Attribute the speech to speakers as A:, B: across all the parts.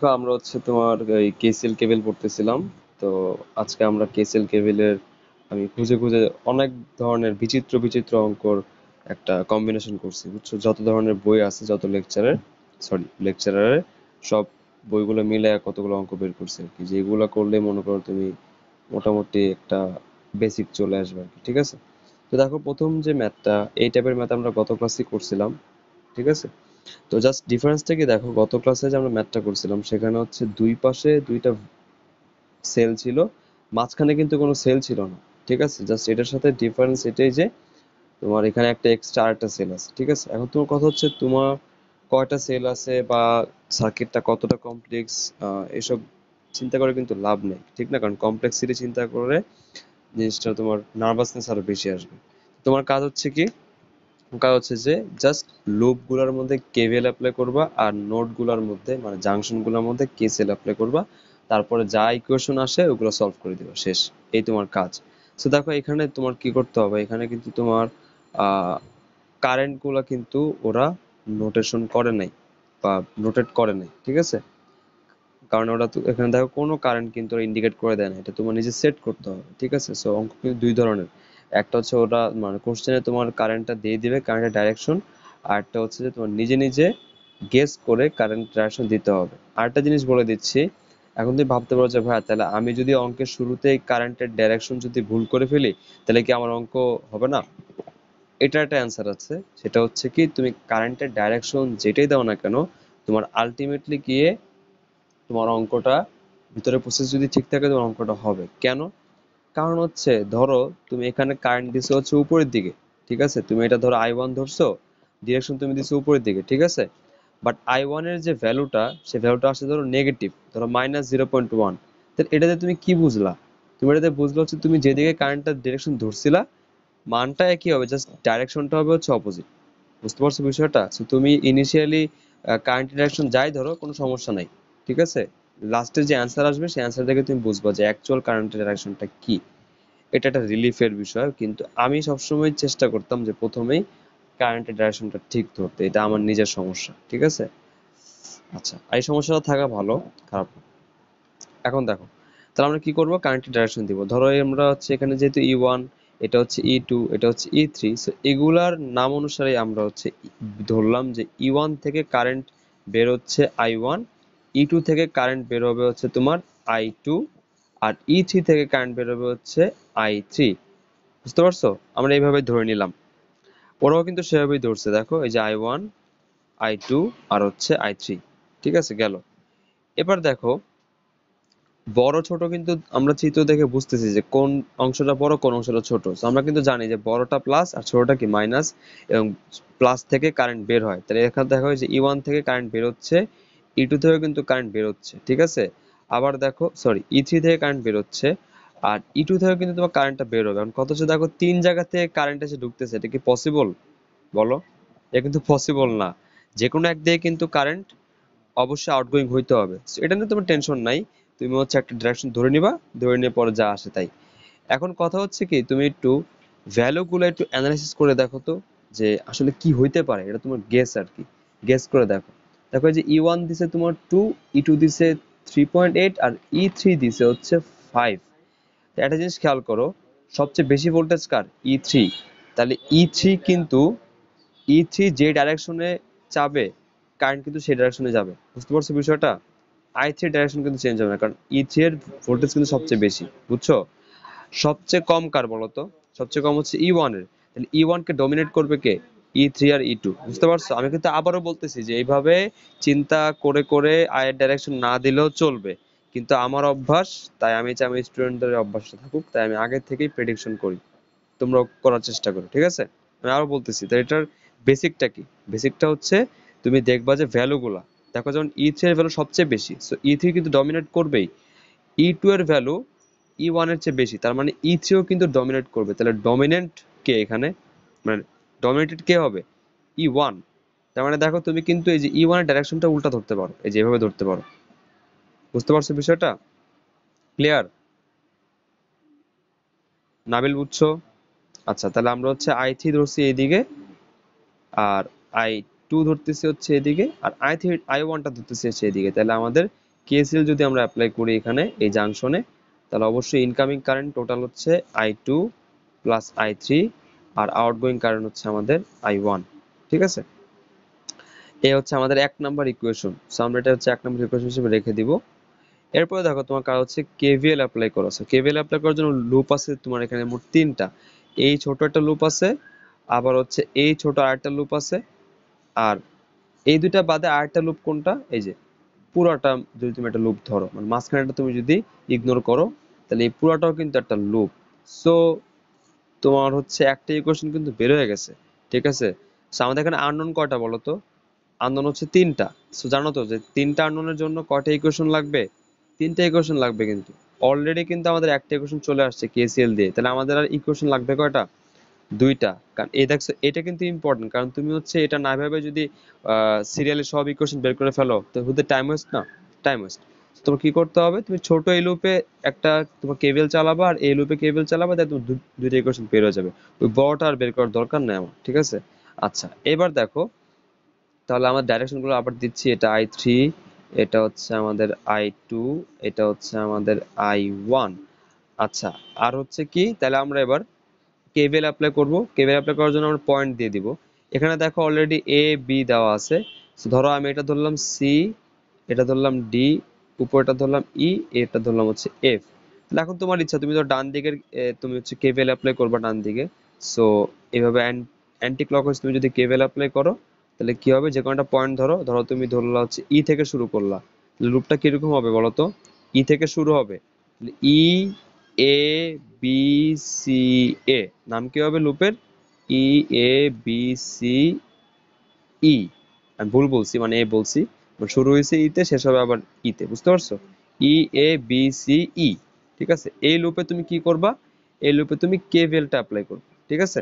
A: দেখো আমরা হচ্ছে তোমার এই কেসিএল কেবল পড়তেছিলাম। তো আজকে আমরা কেসিএল কেবলের আমি খুঁজে খুঁজে অনেক ধরনের বিচিত্র বিচিত্র অঙ্কর একটা কম্বিনেশন করছি, বুঝছো? যত ধরনের বই আছে, যত লেকচারারের সব বইগুলো মিলে কতগুলো অঙ্ক বের করছি আর কি, যেগুলো করলে মনে করো তুমি মোটামুটি একটা বেসিক চলে আসবে আর কি। ঠিক আছে, তো দেখো প্রথম যে ম্যাথটা, এই টাইপের ম্যাথ আমরা গত ক্লাসে করছিলাম। ঠিক আছে, তো জাস্ট ডিফারেন্সটা কি দেখো, গত ক্লাসে যে আমরা ম্যাথটা করছিলাম সেখানে হচ্ছে দুই পাশে দুইটা সেল ছিল, মাঝখানে কিন্তু কোনো সেল ছিল না। ঠিক আছে, জাস্ট এটার সাথে ডিফারেন্স এটাই যে তোমার এখানে একটা এক্সট্রা আরেকটা সেল আছে। ঠিক আছে, এখন তোমার কথা হচ্ছে তোমার কয়টা সেল আছে বা সার্কিটটা কতটা কমপ্লেক্স, এসব চিন্তা করে কিন্তু লাভ নেই, ঠিক না? কারণ কমপ্লেক্সিটি চিন্তা করে জিনিসটা তোমার নার্ভাসনেস আরো বেশি আসবে। তোমার কাজ হচ্ছে কি, কাজ হচ্ছে যে জাস্ট লুপ গুলার মধ্যে কেভিএল অ্যাপ্লাই করবা, আর নোড গুলার মধ্যে মানে জাংশন গুলার মধ্যে কেসিএল অ্যাপ্লাই করবা। তারপরে যা ইকুয়েশন আসে ওগুলো সলভ করে দিবা, শেষ। এই তোমার কাজ। তো দেখো এখানে তোমার কি করতে হবে, এখানে কিন্তু তোমার আহ কারেন্ট গুলা কিন্তু ওরা নোটেশন করে নাই বা নোটেট করে নাই। ঠিক আছে, কারণ ওরা তো এখানে দেখো কোনো কারেন্ট কিন্তু ইন্ডিকেট করে দেয় না, এটা তোমার নিজে সেট করতে হবে। ঠিক আছে, সো অঙ্ক কিন্তু দুই ধরনের। একটা হচ্ছে ওরা মানে কোশ্চেনে তোমার কারেন্টটা দিয়ে দিবে, কারেন্টের ডাইরেকশন। আর একটা হচ্ছে যে তোমার নিজে নিজে গেস করে কারেন্ট ডাইরেকশন দিতে হবে। আরেকটা জিনিস বলে দিচ্ছি, এখন তুমি ভাবতে পারো যে ভাই তাহলে আমি যদি অঙ্কের শুরুতেই কারেন্টের ডাইরেকশন যদি ভুল করে ফেলি, তাহলে কি আমার অঙ্ক হবে না? এটার একটা অ্যান্সার আছে, সেটা হচ্ছে কি তুমি কারেন্টের ডাইরেকশন যেটাই দাও না কেন, তোমার আলটিমেটলি গিয়ে তোমার অঙ্কটা ভিতরে প্রসেস যদি ঠিক থাকে তোমার অঙ্কটা হবে। কেন? কারণ হচ্ছে ধরো তুমি এখানে কারেন্ট দিছো হচ্ছে উপরের দিকে। ঠিক আছে, তুমি এটা ধরো I1 ধরছো, ডিরেকশন তুমি দিছো উপরের দিকে। ঠিক আছে, বাট I1 এর যে ভ্যালুটা, সে ভ্যালুটা আসছে ধরো নেগেটিভ, ধরো -0.1। তাহলে এটাতে তুমি কি বুঝলা? তুমি এটাতে বুঝলা হচ্ছে তুমি যেদিকে কারেন্টটার ডিরেকশন ধরছিলা মানটা একই হবে, জাস্ট ডাইরেকশনটা হবে হচ্ছে অপোজিট। বুঝতে পারছো বিষয়টা? So তুমি ইনিশিয়ালি কারেন্ট ডিরেকশন যাই ধরো কোনো সমস্যা নাই। ঠিক আছে, লাস্টে যে অ্যান্সার আসবে সেই অ্যান্সার থেকে তুমি বুঝবা যে অ্যাকচুয়াল কারেন্ট ডিরেকশনটা কি। এটা একটা রিলিফের বিষয়, কিন্তু আমি সবসময় চেষ্টা করতাম যে প্রথমেই কারেন্টের ডাইরেকশনটা ঠিক ধরতে, এটা আমার নিজের সমস্যা। ঠিক আছে, আচ্ছা এই সমস্যাটা থাকা ভালো, খারাপ না। এখন দেখো, তাহলে আমরা কি করব, কারেন্টের ডাইরেকশন দিব। ধরো এই আমরা হচ্ছে এখানে যেহেতু E1, এটা হচ্ছে E2, এটা হচ্ছে E3, সো এগুলার নাম অনুসারে আমরা হচ্ছে ধরলাম যে E1 থেকে কারেন্ট বের হচ্ছে I1, E2 থেকে কারেন্ট বের হবে হচ্ছে তোমার I2, আর E3 থেকে কারেন্ট বের হবে হচ্ছে I3। বুঝতে পারছো? আমরা এইভাবে ধরে নিলাম, ওরাও কিন্তু সেভাবেই ধরছে। দেখো এই যে I1, I2 আর হচ্ছে I3। ঠিক আছে, গেল। এবার দেখো বড় ছোট কিন্তু আমরা চিত্র দেখে বুঝতেছি যে কোন অংশটা বড় কোন অংশটা ছোট। So আমরা কিন্তু জানি যে বড়টা প্লাস আর ছোটটা কি মাইনাস, এবং প্লাস থেকে কারেন্ট বের হয়। তাহলে এখানে দেখা হয় যে E1 থেকে কারেন্ট বের হচ্ছে, E2 থেকে কিন্তু কারেন্ট বের হচ্ছে। ঠিক আছে, আবার দেখো সরি E3 থেকে কারেন্ট বের হচ্ছে, আর E2 থেকে কিন্তু তোমার কারেন্টটা বের হবে। এখন কত হচ্ছে দেখো, তিন জায়গা থেকে কারেন্ট এসে ঢুকতেছে, এটা কি পসিবল? বলো, এটা কিন্তু পসিবল না। যে কোনো একদিকে কিন্তু কারেন্ট অবশ্যই আউটগোয়িং হইতে হবে। So, এটা নিয়ে তোমার টেনশন নাই, তুমি হচ্ছে একটা ডাইরেকশন ধরে নিবা, ধরে নিয়ে পরে যা আসে তাই। এখন কথা হচ্ছে কি, তুমি একটু ভ্যালু গুলো একটু অ্যানালাইসিস করে দেখো তো, যে আসলে কি হইতে পারে। এটা তোমার গেস আর কি, গেস করে দেখো। দেখো এই যে E1 দিছে তোমার 2, E2 দিছে 3.8, আর E3 দিছে হচ্ছে 5। একটা জিনিস খেয়াল করো, সবচেয়ে বেশি ভোল্টেজ কার? E3। তাহলে E3 কিন্তু, E3 যে ডাইরেকশনে যাবে কারেন্ট কিন্তু সেই ডাইরেকশনে যাবে। বুঝতে পারছো বিষয়টা? I3 ডাইরেকশন কিন্তু চেঞ্জ হবে না, কারণ E3 এর ভোল্টেজ কিন্তু সবচেয়ে বেশি। বুঝছো? সবচেয়ে কম কার বলতো? সবচেয়ে কম হচ্ছে E1 এর। তাহলে E1 কে ডমিনেট করবে কে? E3 আর E2। বুঝতে পারছো? আমি কিন্তু আবারও বলতেছি যে এইভাবে চিন্তা করে করে I এর ডাইরেকশন না দিলেও চলবে, কিন্তু আমার অভ্যাস, তাই আমি চাই আমার স্টুডেন্টদের অভ্যাসটা থাকুক, তাই আমি আগে থেকেই প্রেডিকশন করি। তোমরা করার চেষ্টা করো। ঠিক আছে, আমি আরো বলতেছি, তো এটার বেসিকটা কি? বেসিকটা হচ্ছে তুমি দেখবা যে ভ্যালু গুলা, দেখো যেমন E3 এর ভ্যালু সবচেয়ে বেশি, সো E3 কিন্তু ডমিনেট করবেই। E2 এর ভ্যালু E1 এর চেয়ে বেশি, তার মানে E3 ও কিন্তু ডমিনেট করবে। তাহলে ডমিনেন্ট কে এখানে, মানে ডমিনেটেড কে হবে? E1। তার মানে দেখো তুমি কিন্তু এই যে E1 এর ডাইরেকশনটা উল্টা ধরতে পারো, এই যে এভাবে ধরতে পারো। বুঝতে পারছো বিষয়টা? ক্লিয়ার? নাবিল বুঝছো? আচ্ছা, তাহলে আমরা হচ্ছে I3 ধরছি এইদিকে, আর I2 ধরতেছি হচ্ছে এদিকে, আর I3 I1টা ধরতেছি হচ্ছে এদিকে। তাহলে আমাদের কেসিএল যদি আমরা অ্যাপ্লাই করি এখানে এই জাংশনে, তাহলে অবশ্যই ইনকামিং কারেন্ট টোটাল হচ্ছে I2 প্লাস I3, আর আউটগোয়িং কারেন্ট হচ্ছে আমাদের I1। ঠিক আছে, এই হচ্ছে আমাদের 1 নাম্বার ইকুয়েশন। সো আমরা এটা হচ্ছে 1 নাম্বার ইকুয়েশন হিসেবে রেখে দিব। এরপরে দেখো তোমার কাজ হচ্ছে কেভিএল অ্যাপ্লাই করা আছে। কেভিএল অ্যাপ্লাই করার জন্য লুপ আছে তোমার এখানে মোট 3টা। এই ছোট একটা লুপ আছে, আবার হচ্ছে এই ছোট আরেকটা লুপ আছে, আর এই দুইটা বাদে আরেকটা লুপ কোনটা, এই যে পুরাটা যদি তুমি একটা লুপ ধরো, মানে মাঝখানেটা তুমি যদি ইগনোর করো, তাহলে এই পুরাটাও কিন্তু একটা লুপ। সো তোমার হচ্ছে একটা ইকুয়েশন কিন্তু বের হয়ে গেছে। ঠিক আছে, সো আমাদের এখানে আননোন কয়টা বলো তো? আননোন হচ্ছে 3টা। সো জানো তো যে 3টা আননোনের জন্য কয়টা ইকুয়েশন লাগবে? 3টা ইকুয়েশন লাগবে। কিন্তু অলরেডি কিন্তু আমাদের একটা ইকুয়েশন চলে আসছে কেসিএল দিয়ে, তাহলে আমাদের আর ইকুয়েশন লাগবে কয়টা? 2টা। কারণ এই দেখছো এটা কিন্তু ইম্পর্টেন্ট, কারণ তুমি হচ্ছে এটা না ভেবে যদি সিরিয়ালি সব ইকুয়েশন বের করে ফেলো তো হুদে টাইম ওয়েস্ট না? Time waste. তোমার কি করতে হবে, তুমি ছোট এই লুপে একটা তোমার কেবল চালাবা, আর এই লুপে কেবল চালাবা, তাই তুমি দুইটা ইকুয়েশন বের হয়ে যাবে। ওই বড়টা আর বের করার দরকার নেই আমার। ঠিক আছে, আচ্ছা এবার দেখো, তাহলে আমার ডাইরেকশন গুলো আবার দিচ্ছি। এটা I3, এটা হচ্ছে আমাদের I2, এটা হচ্ছে আমাদের I1। আচ্ছা, আর হচ্ছে কি, তাহলে আমরা এবার কেভিএল অ্যাপ্লাই করব। কেভিএল অ্যাপ্লাই করার জন্য আমরা পয়েন্ট দিয়ে দিব। এখানে দেখো অলরেডি এ বি দেওয়া আছে। So ধরো আমি এটা ধরলাম সি, এটা ধরলাম ডি, উপরটা ধরলাম ই, এটা ধরলাম হচ্ছে এফ। তাহলে এখন তোমার ইচ্ছা, তুমি তো ডান দিকের তুমি হচ্ছে কেভিএল অ্যাপ্লাই করবা ডান দিকে। সো এইভাবে অ্যান্টি ক্লকওয়াইজ তুমি যদি কেভিএল অ্যাপ্লাই করো, তাহলে কি হবে, যে কোনো একটা পয়েন্ট ধরো, ধরো তুমি ধরলা হচ্ছে ই থেকে শুরু করলা, লুপটা কিরকম হবে বলো তো? ই থেকে শুরু হবে, ই এ বি সি এ, নাম কি হবে লুপের? ই এ বি সি ই। আমি ভুল বলছি, মানে এ বলছি, মানে শুরু হয়েছে ই তে, শেষ হবে আবার ই তে। বুঝতে পারছো? ই এ বি সি ই। ঠিক আছে, এই লুপে তুমি কি করবা? এই লুপে তুমি কেভিএলটা অ্যাপ্লাই করবে। ঠিক আছে,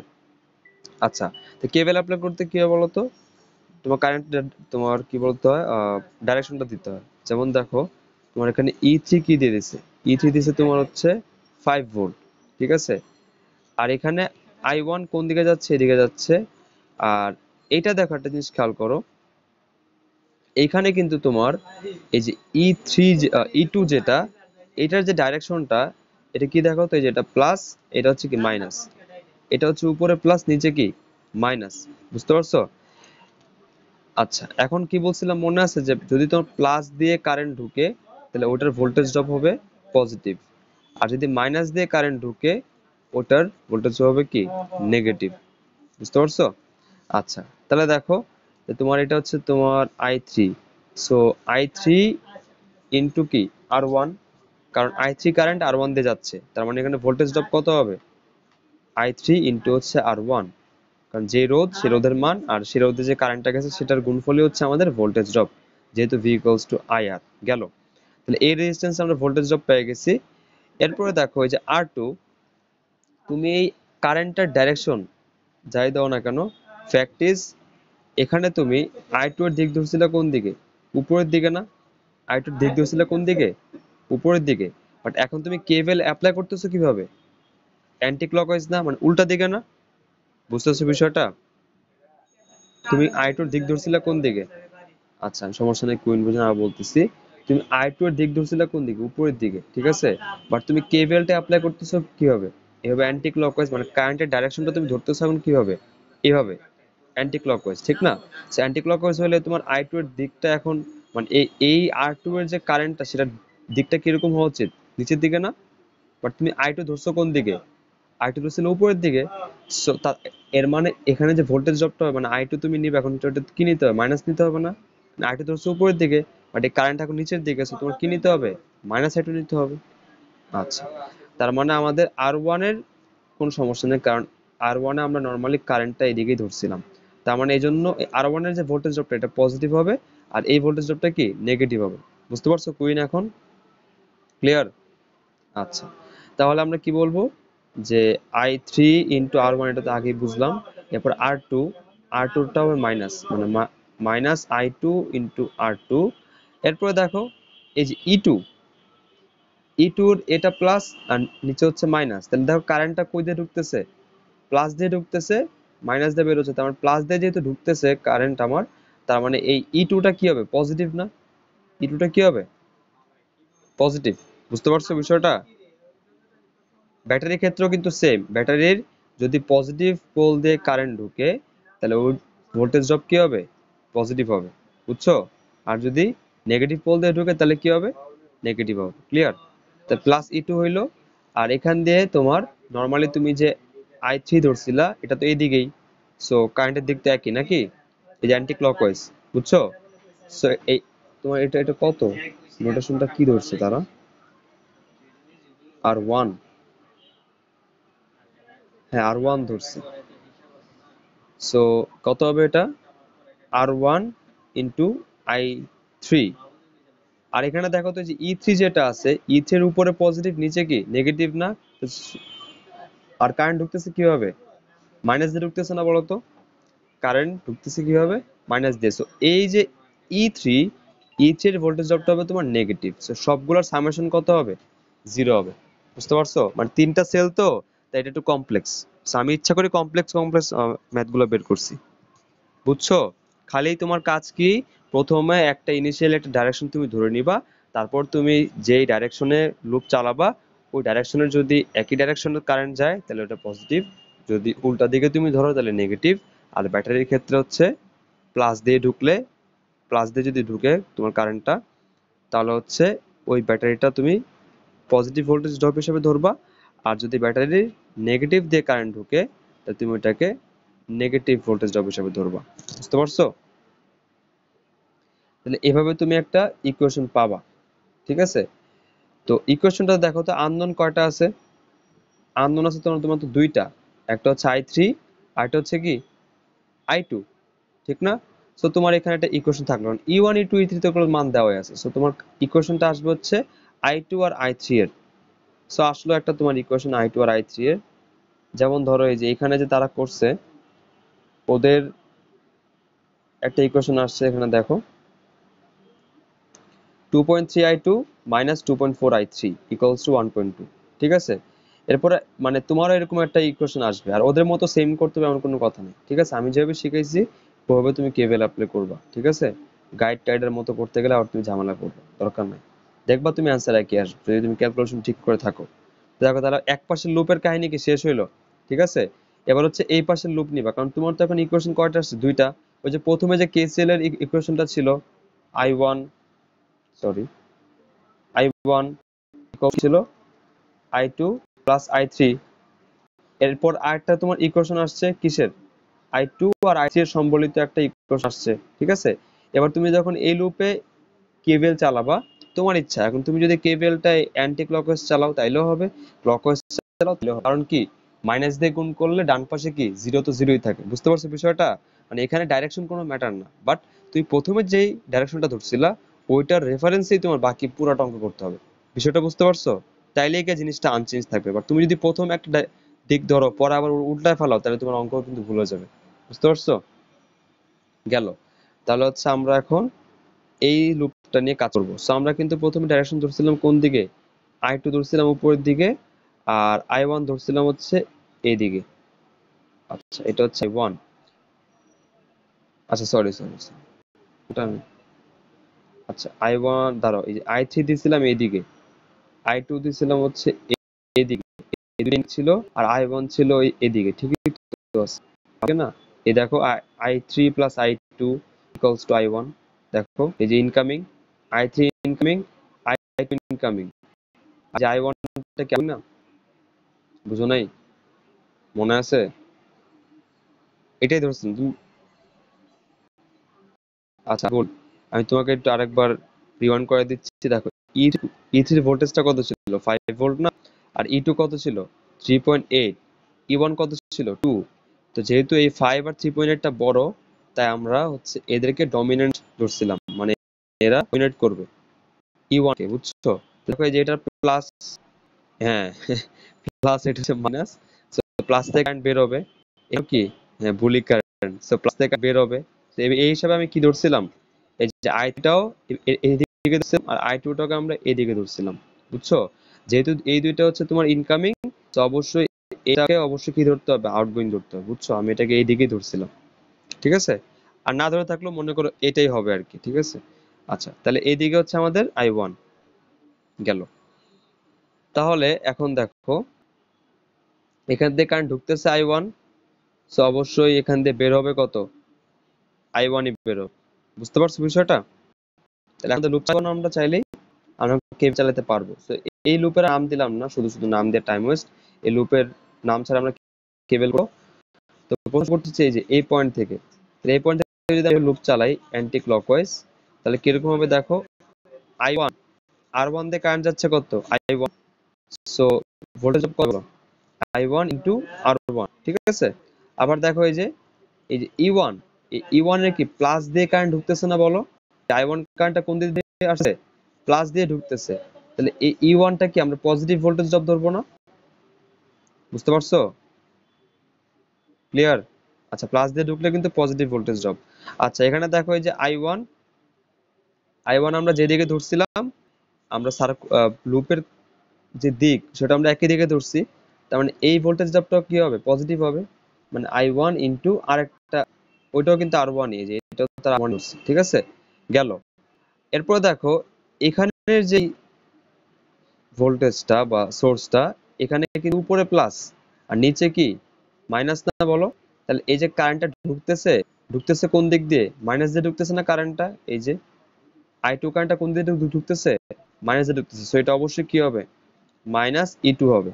A: আচ্ছা তো কেভিএল অ্যাপ্লাই করতে কি হবে বলো তো? তোমার কারেন্ট, তোমার কি বলতে হয়, ডাইরেকশনটা দিতে হয়। যেমন দেখো, তোমার এখানে ই3 কি দিয়ে দিছে? ই3 দিছে তোমার হচ্ছে 5 ভোল্ট। ঠিক আছে, আর এখানে I1 কোন দিকে যাচ্ছে? এদিকে যাচ্ছে। আর এইটা দেখো, একটা জিনিস খেয়াল করো, এইখানে কিন্তু তোমার এই যে ই3 ই2 যেটা, এটার যে ডাইরেকশনটা, এটা কি দেখো তো, এই যে এটা প্লাস, এটা হচ্ছে কি মাইনাস। এটা হচ্ছে উপরে প্লাস, নিচে কি মাইনাস। বুঝতে পারছো? আচ্ছা, এখন কি বলছিলাম মনে আছে, যে যদি তোমার প্লাস দিয়ে কারেন্ট ঢুকে, তাহলে ওটার ভোল্টেজ ড্রপ হবে পজিটিভ, আর যদি মাইনাস দিয়ে কারেন্ট ঢুকে, ওটার ভোল্টেজ হবে কি নেগেটিভ। বুঝতে পারছো? আচ্ছা, তাহলে দেখো যে তোমার এটা হচ্ছে তোমার I3। সো I3 ইন্টু কি R1, কারণ I3 কারেন্ট R1 দিয়ে যাচ্ছে, তার মানে এখানে ভোল্টেজ ড্রপ কত হবে? I3 ইন্টু হচ্ছে R1, কারণ যে রোধ সে রোধের মান, আর সে রোধে যে কারেন্টটা গেছে সেটার গুণফলই হচ্ছে আমাদের ভোল্টেজ ড্রপ, যেহেতু V ইকুয়ালস টু IR গেল। তাহলে এই রেজিস্ট্যান্স আমরা ভোল্টেজ ড্রপ পেয়ে গেছি। এরপরে দেখো এই যে R2, তুমি এই কারেন্টের ডাইরেকশন যাই দাও না কেন, ফ্যাক্ট ইজ এখানে তুমি I2 এর দিক ধরছিলে কোন দিকে? উপরের দিকে না? I2 এর দিক ধরছিলে কোন দিকে? উপরের দিকে। বাট এখন তুমি কেভিএল অ্যাপ্লাই করতেছো কিভাবে? অ্যান্টি ক্লকওয়াইজ না, মানে উল্টা দিকে না? বুঝতেছো বিষয়টা? তুমি I2 এর দিক ধরছিলে কোন দিকে? আচ্ছা সমস্যা নেই, কুইন বুঝে না বলতেছি। তুমি I2 এর দিক ধরছিলে কোন দিকে? উপরের দিকে। ঠিক আছে, বাট তুমি কেভিএলটা অ্যাপ্লাই করতেছো কিভাবে? এভাবে অ্যান্টি ক্লকওয়াইজ, মানে কারেন্টের ডাইরেকশনটা তুমি ধরতেছো এখন কিভাবে? এভাবে অ্যান্টি ক্লকওয়াইজ। ঠিক না? অ্যান্টি ক্লকওয়াইজ হলে তোমার I2 এর দিকটা এখন, মানে এই R2 এর যে কারেন্টটা, সেটার দিকটা কিরকম হওয়া উচিত? নিচের দিকে না? বাট তুমি I2 ধরছো কোন দিকে? I2 ধরছিল উপরের দিকে। সো এর মানে এখানে যে ভোল্টেজ ড্রপটা হবে, মানে I2 তুমি নিবে, এখন ওটা কি নিতে হবে? মাইনাস নিতে হবে না? I2 ধরছো উপরের দিকে, বাট এই কারেন্ট এখন নিচের দিকে, সো তোমার কি নিতে হবে? মাইনাস I2 নিতে হবে। আচ্ছা, তার মানে আমাদের R1 এর কোনো সমস্যা নেই, কারণ R1 এ আমরা নর্মালি কারেন্টটা এদিকেই ধরছিলাম। তার মানে এই জন্য R1 এর যে ভোল্টেজ ড্রপটা, এটা পজিটিভ হবে, আর এই ভোল্টেজ ড্রপটা কি নেগেটিভ হবে। বুঝতে পারছো কুইন এখন? ক্লিয়ার? আচ্ছা, তাহলে আমরা কি বলবো, যে I3 ইন্টু R1, এটা তো আগেই বুঝলাম। এরপর R2, R2টা হবে মাইনাস, মানে মাইনাস I2 ইন্টু R2। এরপরে দেখো এই যে E2, E2 এটা প্লাস, আর নিচে হচ্ছে মাইনাস। তাহলে দেখো কারেন্টটা কই দিয়ে ঢুকতেছে? প্লাস দিয়ে ঢুকতেছে, মাইনাস দিয়ে বেরোচ্ছে। তার মানে প্লাস দিয়ে যেহেতু ঢুকতেছে কারেন্ট আমার, তার মানে এই E2টা কি হবে? পজিটিভ না? E2টা কি হবে? পজিটিভ। বুঝতে পারছো বিষয়টা? ব্যাটারির ক্ষেত্রেও কিন্তু সেম, ব্যাটারির যদি পজিটিভ পোল দিয়ে কারেন্ট ঢুকে তাহলে ওই ভোল্টেজ ড্রপ কি হবে? পজিটিভ হবে। বুঝছো? আর যদি নেগেটিভ পোল দিয়ে ঢুকে তাহলে কি হবে? নেগেটিভ হবে। ক্লিয়ার? তা প্লাস E2 হইলো। আর এখান দিয়ে তোমার নর্মালি তুমি যে I3 ধরছিলা এটা তো এইদিকেই, সো কারেন্টের দিক তো একই নাকি? এই যে অ্যান্টি ক্লকওয়াইজ। বুঝছো? সো এই তোমার এটা এটা কত নোটেশনটা কি ধরছে তারা? R1। হ্যাঁ, R1 ধরছে। সো কত হবে এটা? R1 into I3। আর এখানে দেখো তো যে E3 যেটা আছে, E3 এর উপরে পজিটিভ, নিচে কি নেগেটিভ না? তো আর কারেন্ট ঢুকতেছে কিভাবে? মাইনাস দিয়ে ঢুকতেছে না বলতো? কারেন্ট ঢুকতেছে কিভাবে? মাইনাস দিয়ে। সো এই যে E3, E3 এর ভোল্টেজ ড্রপটা হবে তোমার নেগেটিভ। সো সবগুলোর সামেশন কত হবে? জিরো হবে। বুঝতে পারছো? মানে তিনটা সেল তো, তাই এটা একটু কমপ্লেক্স। আমি ইচ্ছা করে কমপ্লেক্স কমপ্লেক্স ম্যাথ গুলো বের করছি। বুঝছো? খালি তোমার কাজ কি, প্রথমে একটা ইনিশিয়াল একটা ডাইরেকশন তুমি ধরে নিবা, তারপর তুমি যেই ডাইরেকশনে লুপ চালাবা ওই ডাইরেকশনের যদি একই ডাইরেকশনে কারেন্ট যায় তাহলে ওটা পজিটিভ, যদি উল্টা দিকে তুমি ধরো তাহলে নেগেটিভ। আর ব্যাটারির ক্ষেত্রে হচ্ছে প্লাস দিয়ে ঢুকলে, প্লাস দিয়ে যদি ঢুকে তোমার কারেন্টটা, তাহলে হচ্ছে ওই ব্যাটারিটা তুমি পজিটিভ ভোল্টেজ ড্রপ হিসেবে ধরবা। আর যদি ব্যাটারির নেগেটিভ দিয়ে কারেন্ট ঢুকে তাহলে তুমি ওটাকে নেগেটিভ ভোল্টেজ ড্রপ হিসেবে ধরবা। বুঝতে পারছো? তাহলে এভাবে তুমি একটা ইকুয়েশন পাবা। ঠিক আছে? তো ইকুয়েশনটা দেখো তো আননোন কয়টা আছে? আননোন আছে তোমার তোমার তো দুইটা, একটা হচ্ছে I3 আর একটা হচ্ছে কি I2। ঠিক না? সো তোমার এখানে একটা ইকুয়েশন থাকলো, E1 E2 E3 তো ওগুলোর মান দেওয়াই আছে। সো তোমার ইকুয়েশনটা আসবে হচ্ছে I2 আর I3 এর। সো আসলো একটা তোমার ইকুয়েশন I2 আর I3 এর। যেমন ধরো এই যে এখানে যে তারা করছে, ওদের একটা ইকুয়েশন আসছে এখানে দেখো, 2.3 I2 minus 2.4 I3 equals to 1.2। ঠিক আছে? এরপরে মানে তোমারও এরকম একটা ইকুয়েশন আসবে, আর ওদের মতো সেম করতে হবে এমন কোনো কথা নেই। ঠিক আছে? আমি যেভাবে শিখাইছি ওভাবে তুমি কেভেল অ্যাপ্লাই করবা। ঠিক আছে? গাইড টাইডের মতো করতে গেলে আর তুমি ঝামেলা করবে, দরকার নাই। দেখবা তুমি অ্যান্সার একই আসবে যদি তুমি ক্যালকুলেশন ঠিক করে থাকো। দেখো তাহলে এক পাশের লুপের কাহিনী কি শেষ হইলো? ঠিক আছে? এবার হচ্ছে এই পাশের লুপ নিবা, কারণ তোমার তো এখন ইকুয়েশন কয়টা আসছে? দুইটা। ওই যে প্রথমে যে কেসিএল এর ইকুয়েশনটা ছিল, I1, সরি, I1 ছিল I2 প্লাস I3। এরপর আরেকটা তোমার ইকুয়েশন আসছে কিসের? I2 আর I3 এর সম্বলিত একটা ইকুয়েশন আসছে। ঠিক আছে? এবার তুমি যখন এই লুপে কেভিএল চালাবা, তোমার ইচ্ছা, এখন তুমি যদি কেভিএলটা অ্যান্টি ক্লকওয়াইজ চালাও তাইলেও হবে, ক্লকওয়াইজ চালাও তাইলেও হবে। কারণ কি, মাইনাস দিয়ে গুণ করলে ডান পাশে কি জিরো তো জিরোই থাকে। বুঝতে পারছো বিষয়টা? মানে এখানে ডাইরেকশন কোনো ম্যাটার না, বাট তুমি প্রথমে যেই ডাইরেকশনটা ধরছিলা ওইটার রেফারেন্সেই তোমার বাকি পুরোটা অঙ্ক করতে হবে। বিষয়টা বুঝতে পারছো? তাইলে কি জিনিসটা আনচেঞ্জ থাকবে। বাট তুমি যদি প্রথম একটা দিক ধরো পরে আবার উল্টায় ফেলাও তাহলে তোমার অঙ্ক কিন্তু ভুল হয়ে যাবে। বুঝতে পারছো? গেল। তাহলে হচ্ছে আমরা এখন এই লুপটা নিয়ে কাজ করবো। সো আমরা কিন্তু প্রথমে ডাইরেকশন ধরছিলাম কোন দিকে? I2 ধরছিলাম উপরের দিকে, আর I1 ধরছিলাম হচ্ছে এই দিকে। আচ্ছা, এটা হচ্ছে I1। আচ্ছা, সরি সরি, এটা আমি, আচ্ছা I1 দাঁড়াও, এই যে I3 দিছিলাম এইদিকে, I2 দিছিলাম হচ্ছে এইদিকে, এদিকে ছিল, আর I1 ছিল এদিকে। ঠিকই তো আছে, ওকে না? এই দেখো I3 plus I2 equals to I1। দেখো এই যে incoming, I3 incoming, I2 incoming, যে I1 টা কেমন না, বুঝো নাই? মনে আছে? এটাই ধরছেন তুমি? আচ্ছা গুড। আমি তোমাকে একটু আরেকবার রিওয়াইন্ড করে দিচ্ছি। দেখো ই E3 ভোল্টেজটা কত ছিল? 5 ভোল্ট না? আর E2 কত ছিল? 3.8। E1 কত ছিল? 2। তো যেহেতু এই 5 আর 3.8 টা বড়, তাই আমরা হচ্ছে এদেরকে ডমিনেন্ট ধরছিলাম, মানে এরা ডমিনেট করবে E1 কে। বুঝছো? দেখো এই যে এটা প্লাস, হ্যাঁ প্লাস, এটা হচ্ছে মাইনাস। প্লাস থেকে কারেন্ট বের হবে, এটা কি? হ্যাঁ, বুলি কারেন্ট। সো প্লাস থেকে বের হবে। তো এই হিসাবে আমি কি ধরছিলাম? এই যে I2টাও এইদিকে ধরছিলাম, আর I2টাকে আমরা এদিকে ধরছিলাম। বুঝছো? যেহেতু এই দুইটা হচ্ছে তোমার ইনকামিং, তো অবশ্যই এটাকে অবশ্যই কি ধরতে হবে? আউটগোয়িং ধরতে হবে। বুঝছো? আমি এটাকে এইদিকেই ধরছিলাম। ঠিক আছে? আর না ধরে থাকলেও মনে করো এটাই হবে আর কি। ঠিক আছে? আচ্ছা, তাহলে এইদিকে হচ্ছে আমাদের I1, গেল। তাহলে এখন দেখো এখান দিয়ে কারেন্ট ঢুকতেছে I1, সো অবশ্যই এখান দিয়ে বের হবে কত, I1 ই বের হবে। বুঝতে পারছো বিষয়টা? তাহলে আমাদের লুপ চালানো আমরা চাইলেই আমরা কেবল চালাতে পারবো। তো এই লুপের নাম দিলাম না, শুধু শুধু নাম দিয়ে টাইম ওয়েস্ট। এই লুপের নাম ছাড়া আমরা কেবল করবো। তো প্রশ্ন করতেছি এই যে এই পয়েন্ট থেকে, এই পয়েন্ট থেকে যদি আমি লুপ চালাই অ্যান্টি ক্লকওয়াইজ, তাহলে কিরকম হবে দেখো, I1 R1 দিয়ে কারেন্ট যাচ্ছে কত, I1, সো ভোল্টেজ কত, I1 ইন্টু R1, ঠিক আছে। আবার দেখো এই যে E1, এই E1 এর কি প্লাস দিয়ে কারেন্ট ঢুকতেছে না বলো, I1 কারেন্টটা কোন দিক দিয়ে আসছে, প্লাস দিয়ে ঢুকতেছে। তাহলে এই E1 টা কি আমরা পজিটিভ ভোল্টেজ ড্রপ ধরবো না? বুঝতে পারছো? ক্লিয়ার? আচ্ছা, প্লাস দিয়ে ঢুকলে কিন্তু পজিটিভ ভোল্টেজ ড্রপ। আচ্ছা, এখানে দেখো এই যে I1 আমরা যেদিকে ধরছিলাম, আমরা লুপের যে দিক সেটা আমরা একই দিকে ধরছি, তার মানে এই ভোল্টেজ ড্রপটা কি হবে, পজিটিভ হবে। মানে I1 ইন্টু আরেকটা, ওইটাও কিন্তু R1, এই যে এটাও তার R1 হচ্ছে, ঠিক আছে, গেল। এরপর দেখো এখানের যে ভোল্টেজটা বা সোর্সটা, এখানে কিন্তু উপরে প্লাস আর নিচে কি মাইনাস না বলো। তাহলে এই যে কারেন্টটা ঢুকতেছে, ঢুকতেছে কোন দিক দিয়ে, মাইনাস দিয়ে ঢুকতেছে না কারেন্টটা, এই যে I2 কারেন্টটা কোন দিকে ঢুকতেছে, মাইনাস দিয়ে ঢুকতেছে, সো এটা অবশ্যই কি হবে, মাইনাস E2 হবে।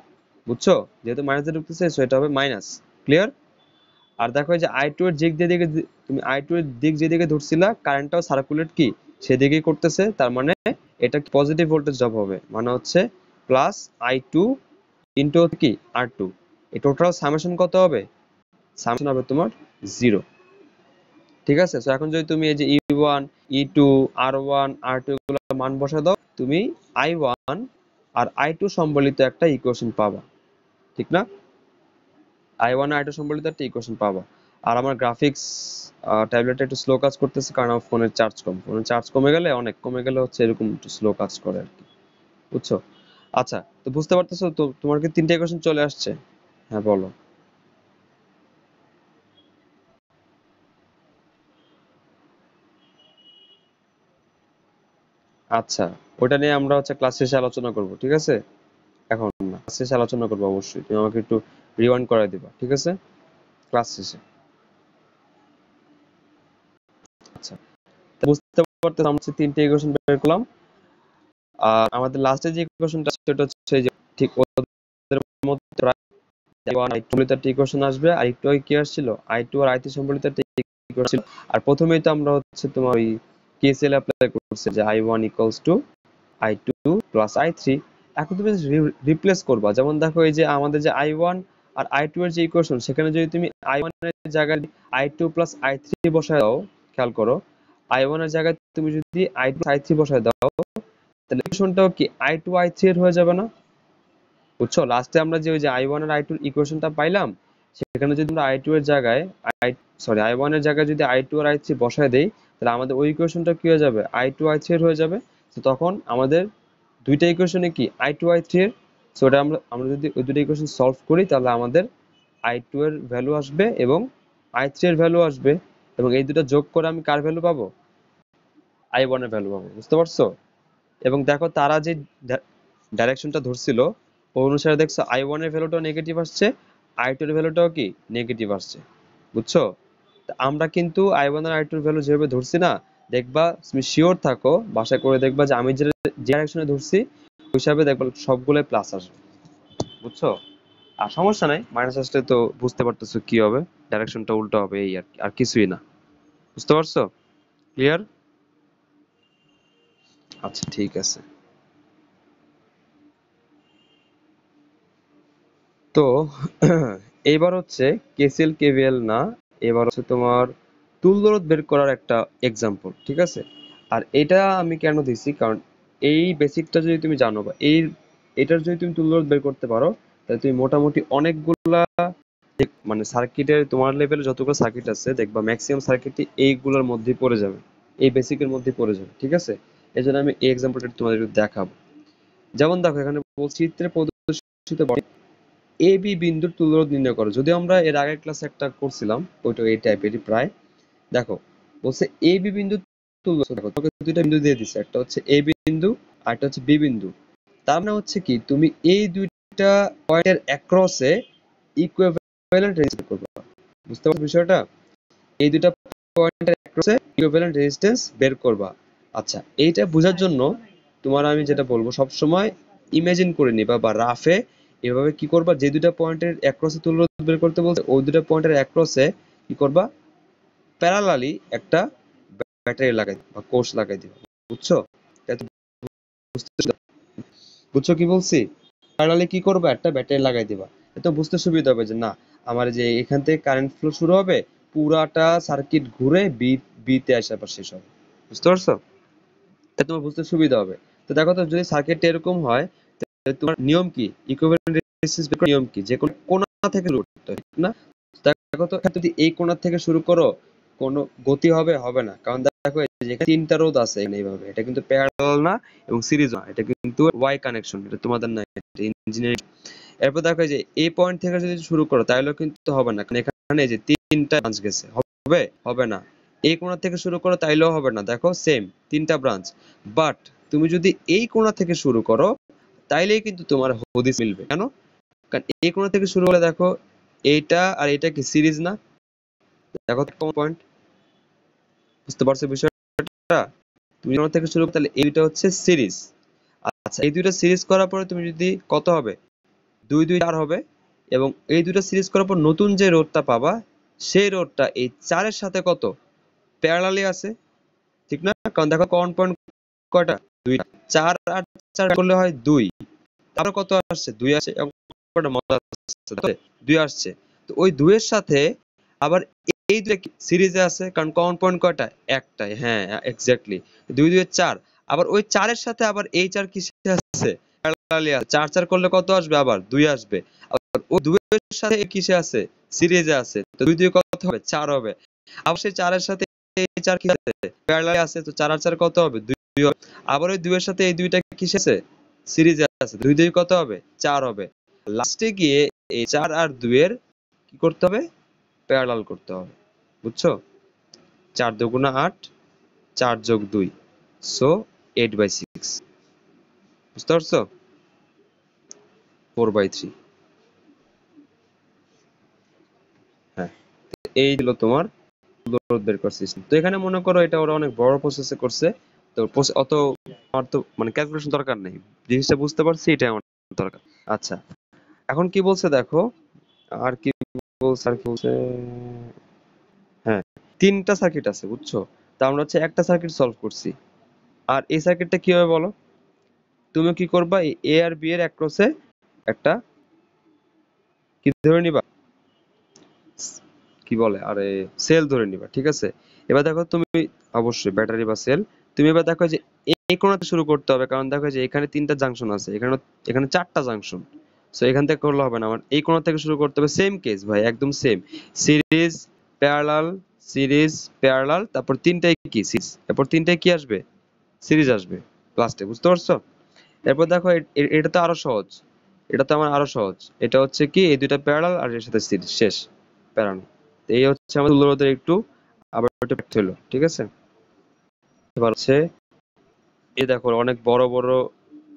A: বুঝছো? যেহেতু মাইনাস দিয়ে ঢুকতেছে, সো এটা হবে মাইনাস। ক্লিয়ার? আর দেখো এই যে I2 এর দিক যেদিকে, তুমি I2 এর দিক যেদিকে ধরছিলা, কারেন্টটাও সার্কুলেট কি সেদিকেই করতেছে, তার মানে এটা পজিটিভ ভোল্টেজ ড্রপ হবে, মানে হচ্ছে প্লাস I2 ইন্টু কি R2। এই টোটাল সামেশন কত হবে, সামেশন হবে তোমার 0। ঠিক আছে, সো এখন যদি তুমি এই যে E1, E2, R1, R2 এগুলো মান বসা দাও, তুমি I1 আর I2 সম্বলিত একটা ইকুয়েশন পাবা, ঠিক না? I1 আর I2 সম্বলিত একটা ইকুয়েশন পাবা। আর আমার গ্রাফিক্স ট্যাবলেটটা একটু স্লো কাজ করতেছে, কারণ আমার ফোনের চার্জ কম, ফোনের চার্জ কমে গেলে, অনেক কমে গেলে হচ্ছে এরকম একটু স্লো কাজ করে আর কি। বুঝছো? আচ্ছা, তো বুঝতে পারতেছো তো, তোমার কি তিনটা ইকুয়েশন চলে আসছে? হ্যাঁ, বলো। আচ্ছা, ওটা নিয়ে আমরা হচ্ছে ক্লাস শেষে আলোচনা করব, ঠিক আছে? এখন না, ক্লাস শেষে আলোচনা করবো অবশ্যই, তুমি আমাকে একটু রিওয়াইন্ড করাই দিবা, ঠিক আছে, ক্লাস শেষে। আচ্ছা, তো বুঝতে পারতেছো আমরা হচ্ছে তিনটে ইকুয়েশন বের করলাম। আর আমাদের লাস্টে যে ইকুয়েশনটা সেটা হচ্ছে এই যে ঠিক ওদের মধ্যে প্রায় I1 I2 সম্বলিত একটা ইকুয়েশন আসবে, আর একটু আগে কি আসছিল, I2 আর I3 সম্বলিত একটা ইকুয়েশন ছিল। আর প্রথমেই তো আমরা হচ্ছে তোমার ওই কেসিএল অ্যাপ্লাই করছি যে I1 equals to I2 plus I3। এখন তুমি রিপ্লেস করবা, যেমন দেখো এই যে আমাদের যে I1 আর I2 এর যে ইকুয়েশন, সেখানে যদি তুমি I1 এর জায়গায় I2 প্লাস I3 বসায় দাও, খেয়াল করো, I1 এর জায়গায় তুমি যদি I2 I3 বসায় দাও, তাহলে ইকুয়েশনটাও কি I2 I3 এর হয়ে যাবে না? বুঝছো? লাস্টে আমরা যে ওই যে I1 আর I2 এর ইকুয়েশনটা পাইলাম, সেখানে যদি আমরা I2 এর জায়গায় I1 এর জায়গায় যদি I2 আর I3 বসায় দেই, তাহলে আমাদের ওই ইকুয়েশনটা কি হয়ে যাবে, I2 I3 এর হয়ে যাবে। তো তখন আমাদের দুইটা ইকুয়েশনে কি I2 I3 এর, সো এটা আমরা আমরা যদি ওই দুটো ইকুয়েশন সলভ করি, তাহলে আমাদের I2 এর ভ্যালু আসবে এবং I3 এর ভ্যালু আসবে, এবং এই দুটো যোগ করে আমি কার ভ্যালু পাবো, I1 এর ভ্যালু পাবো। বুঝতে পারছো? এবং দেখো তারা যে ডাইরেকশনটা ধরছিল, ওই অনুসারে দেখছো I1 এর ভ্যালুটাও নেগেটিভ আসছে, I2 এর ভ্যালুটাও কি নেগেটিভ আসছে। বুঝছো? তা আমরা কিন্তু I1 আর I2 এর ভ্যালু যেভাবে ধরছি না, দেখবা তুমি শিওর থাকো, বাসায় করে দেখবা যে আমি যে ডাইরেকশনে ধরছি ওই হিসাবে দেখবা সবগুলো প্লাস আসবে। বুঝছো? আর সমস্যা নাই, মাইনাস আসলে তো বুঝতে পারতেছো কি হবে, ডাইরেকশনটা উল্টো হবে, এই আর কি, আর কিছুই না। বুঝতে পারছো? ক্লিয়ার? আচ্ছা, ঠিক আছে। তো এইবার হচ্ছে কেসিএল কেভিএল না, এবার হচ্ছে তোমার তুল্যরোধ বের করার একটা এক্সাম্পল, ঠিক আছে। আর এটা আমি কেন দিছি, কারণ এই বেসিকটা যদি তুমি জানো, বা এটার যদি তুমি তুল্যরোধ বের করতে পারো, তাহলে তুমি মোটামুটি অনেকগুলা মানে সার্কিটের, তোমার লেভেলে যতগুলো সার্কিট আছে দেখবা ম্যাক্সিমাম সার্কিটই এইগুলোর মধ্যেই পড়ে যাবে, এই বেসিকের মধ্যেই পড়ে যাবে, ঠিক আছে। এই জন্য আমি এই এক্সাম্পলটা তোমাদের একটু দেখাবো। যেমন দেখো এখানে চিত্রে প্রদর্শিত এ বি বিন্দুর তুল্যরোধ নির্ণয় করো। যদিও আমরা এর আগের ক্লাসে একটা করছিলাম, ওইটা এই টাইপেরই প্রায়। দেখো বলছে এ বি বিন্দু তুল্য, দেখো তোকে দুইটা বিন্দু দিয়ে দিছে, একটা হচ্ছে এ বিন্দু আর একটা হচ্ছে বি বিন্দু। তার মানে হচ্ছে কি, তুমি এই দুইটা পয়েন্টের অ্যাক্রসে ইকুইভ্যালেন্ট রেজিস্ট্যান্স করবে। বুঝতে পারছো বিষয়টা? এই দুইটা পয়েন্টের অ্যাক্রসে ইকুইভ্যালেন্ট রেজিস্ট্যান্স বের করবা। আচ্ছা, এইটা বোঝার জন্য তোমার আমি যেটা বলবো, সবসময় ইমাজিন করে নিবা বা রাফে এভাবে কি করবা, যে দুইটা পয়েন্টের অ্যাক্রসে তুল্যরোধ বের করতে বলছে ওই দুইটা পয়েন্টের অ্যাক্রসে কি করবা, প্যারালালি একটা ব্যাটারি লাগাই বা কোর্স লাগাই দিবা। বুঝছো? এটা বুঝছো কি বলছি? প্যারালালি কি করবা, একটা ব্যাটারি লাগাই দিবা। এটা বুঝতে সুবিধা হবে যে না, আমার যে এখান থেকে কারেন্ট ফ্লো শুরু হবে, পুরাটা সার্কিট ঘুরে বি তে আসে আবার শেষ হবে। বুঝতে পারছো? এটা তোমার বুঝতে সুবিধা হবে। তো দেখো তো, যদি সার্কিটটা এরকম হয়, তাহলে তোমার নিয়ম কি, ইকুইভ্যালেন্ট রেজিস্ট্যান্স বের করার নিয়ম কি, যে কোনো কোণা থেকে শুরু করতে হয়, ঠিক না? দেখো তো, এখানে যদি এই কোণা থেকে শুরু করো, কোনো গতি হবে? হবে না। কারণ দেখো, এই যে এখানে তিনটা রোধ আছে এখানে এইভাবে, এটা কিন্তু প্যারালাল না এবং সিরিজ না, এটা কিন্তু ওয়াই কানেকশন, এটা তোমাদের না, এটা ইঞ্জিনিয়ারিং। এরপর দেখো, এই যে এই পয়েন্ট থেকে যদি শুরু করো তাহলেও কিন্তু হবে না, কারণ এখানে এই যে তিনটা ব্রাঞ্চ গেছে। হবে? হবে না। এই কোণা থেকে শুরু করো তাইলেও হবে না, দেখো সেম তিনটা ব্রাঞ্চ। বাট তুমি যদি এই কোণা থেকে শুরু করো, তাইলেই কিন্তু তোমার হদিস মিলবে। কেন? কারণ এই কোণা থেকে শুরু হলে দেখো, এইটা আর এটা কি সিরিজ না? দেখো কমন পয়েন্ট। বুঝতে পারছো বিষয়টা? তুমি কোণা থেকে শুরু করো, তাহলে এই দুইটা হচ্ছে সিরিজ। আচ্ছা, এই দুইটা সিরিজ করার পরে তুমি যদি কত হবে, 2 2 4 হবে। এবং এই দুটো সিরিজ করার পর নতুন যে রোধটা পাবা, সেই রোধটা এই 4-এর সাথে কত, প্যারালালি আছে, ঠিক না? কারণ দেখো কমন পয়েন্ট কয়টা, 2টা। 4 আর 4 করলে হয় 2। তারপর কত আসছে, 2 আসছে। অঙ্কটা মজা আসছে, 2 আসছে। তো ওই 2 এর সাথে আবার এই দুটো সিরিজে আছে, কারণ কমন পয়েন্ট কয়টা, একটাই। হ্যাঁ, এক্স্যাক্টলি, 2 2 4। আবার ওই 4 এর সাথে আবার এই 4 কিসে আছে, প্যারালালি আছে। 4 4 করলে কত আসবে, আবার 2 আসবে। আবার ওই 2 এর সাথে কিসে আছে, সিরিজে আছে। তো 2 2 কত হবে, 4 হবে। আবার সেই 4 এর সাথে এই 4 কি আছে, প্যারালালি আছে। তো 4 আর 4 কত হবে, 2 হবে। আবার ওই 2 এর সাথে এই দুইটা কিসে আছে, সিরিজে আছে। 2 2 কত হবে, 4 হবে। লাস্টে গিয়ে এই 4 আর 2 এর কি করতে হবে, প্যারালাল করতে হবে। বুঝছো? 4 দুগুণা 8, 4 যোগ 2, সো 8/6। বুঝতে পারছো? 4/3। হ্যাঁ, এই হলো তোমার লোড বের করার সিস্টেম। তো এখানে মনে করো এটা ওরা অনেক বড় প্রসেসে করছে। তো অত আমার তো মানে ক্যালকুলেশন দরকার নেই, জিনিসটা বুঝতে পারছি, এটাই আমার দরকার। আচ্ছা, এখন কি বলছে দেখো, আর কি বলছে, আর কি বলছে, হ্যাঁ, তিনটা সার্কিট আছে, বুঝছো? তা আমরা হচ্ছে একটা সার্কিট সলভ করছি। আর এই সার্কিটটা কি হবে বলো? তুমি কি করবা, এই এ আর বি এর অ্যাক্রসে একটা কি ধরে নিবা, কি বলে আরে, সেল ধরে নিবা, ঠিক আছে? এবার দেখো তুমি, অবশ্যই ব্যাটারি বা সেল। তুমি এবার দেখো যে এই কোণাতে শুরু করতে হবে, কারণ দেখো যে এখানে তিনটা জাংশন আছে, এখানে এখানে চারটা জাংশন। সো এখান থেকে করলে হবে না, আমার এই কোণা থেকে শুরু করতে হবে। সেম কেস ভাই, একদম same. Series, parallel, series, parallel, তারপর তিনটাই কি সিরিজ, এরপর তিনটাই কি আসবে, সিরিজ আসবে লাস্টে। বুঝতে পারছো? এরপর দেখো এটা তো আরো সহজ, এটা তো আমার আরো সহজ। এটা হচ্ছে কি, এই দুইটা প্যারালাল আর এর সাথে সিরিজ, শেষ, প্যারালাল। তো এই হচ্ছে আমাদের তুল্যরোধের একটু আবার একটু fact হলো, ঠিক আছে? এবার হচ্ছে, এই দেখো অনেক বড় বড়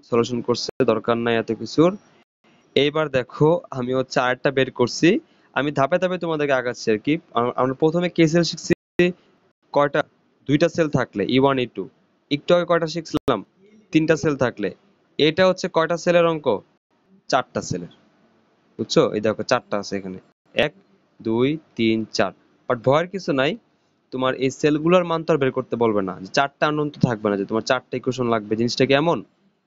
A: সলিউশন করছে, দরকার নাই এত কিছুর। এইবার দেখো, আমি হচ্ছে আরেকটা বের করছি। আমি ধাপে ধাপে তোমাদেরকে আগাচ্ছি আর কি। আমরা প্রথমে কেসিএল শিখছি কয়টা, দুইটা সেল থাকলে, E1 E2। একটু আগে কয়টা শিখছিলাম, তিনটা সেল থাকলে। এটা হচ্ছে কয়টা সেলের অঙ্ক, চারটা সেলের। বুঝছো? এই দেখো চারটা আছে এখানে, 1 2 3 4। বাট ভয়ের কিছু নাই, তোমার এই সেলগুলোর মান তো আর বের করতে বলবে না, যে চারটা আননোন তো থাকবে না যে তোমার চারটা ইকুয়েশন লাগবে। জিনিসটা কি এমন?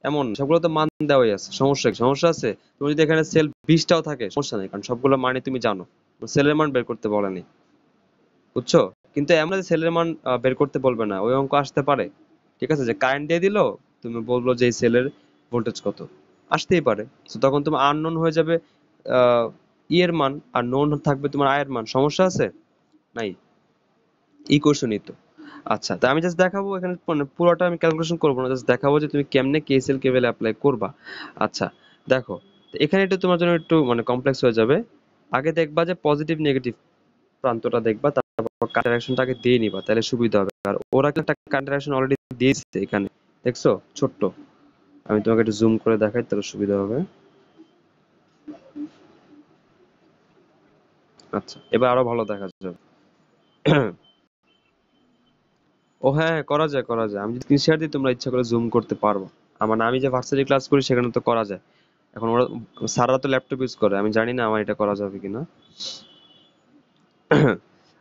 A: এমন না। সবগুলো তো মান দেওয়াই আছে। সমস্যা কি, সমস্যা আছে? তুমি যদি এখানে সেল 20টাও থাকে সমস্যা নেই, কারণ সবগুলো মানে তুমি জানো, সেলের মান বের করতে বলেনি। বুঝছো? কিন্তু এমন যে সেলের মান বের করতে বলবে না, ওই অঙ্ক আসতে পারে। ঠিক আছে, যে কারেন্ট দিয়ে দিলো, তুমি বললো যে এই সেলের ভোল্টেজ কত, আসতেই পারে। তো তখন তোমার আননোন হয়ে যাবে ই এর মান, আর নোন থাকবে তোমার আয়ের মান। সমস্যা আছে? নাই, ইকুয়েশনই তো। আচ্ছা, তা আমি জাস্ট দেখাবো এখানে, মানে পুরোটা আমি ক্যালকুলেশন করবো না, জাস্ট দেখাবো যে তুমি কেমনে কেসিএল কেভেল অ্যাপ্লাই করবা। আচ্ছা, দেখো, তো এখানে একটু তোমার জন্য একটু মানে কমপ্লেক্স হয়ে যাবে। আগে দেখবা যে পজিটিভ নেগেটিভ প্রান্তটা দেখবা, তারপর কারেকশনটা আগে দিয়ে নিবা, তাহলে সুবিধা হবে। আর ওরা একটা কারেকশন অলরেডি দিয়েছে এখানে, দেখছো, ছোট্ট। আমি তোমাকে একটু জুম করে দেখাই তাহলে সুবিধা হবে। আচ্ছা, এবার আরো ভালো দেখা যাবে। ও হ্যাঁ হ্যাঁ, করা যায় করা যায়, আমি যদি স্ক্রিন শেয়ার দিই তোমরা ইচ্ছা করে জুম করতে পারবো। আমার আমি যে ভার্সিটি ক্লাস করি সেখানে তো করা যায়। এখন ওরা স্যাররা তো ল্যাপটপ ইউজ করে, আমি জানি না আমার এটা করা যাবে কিনা।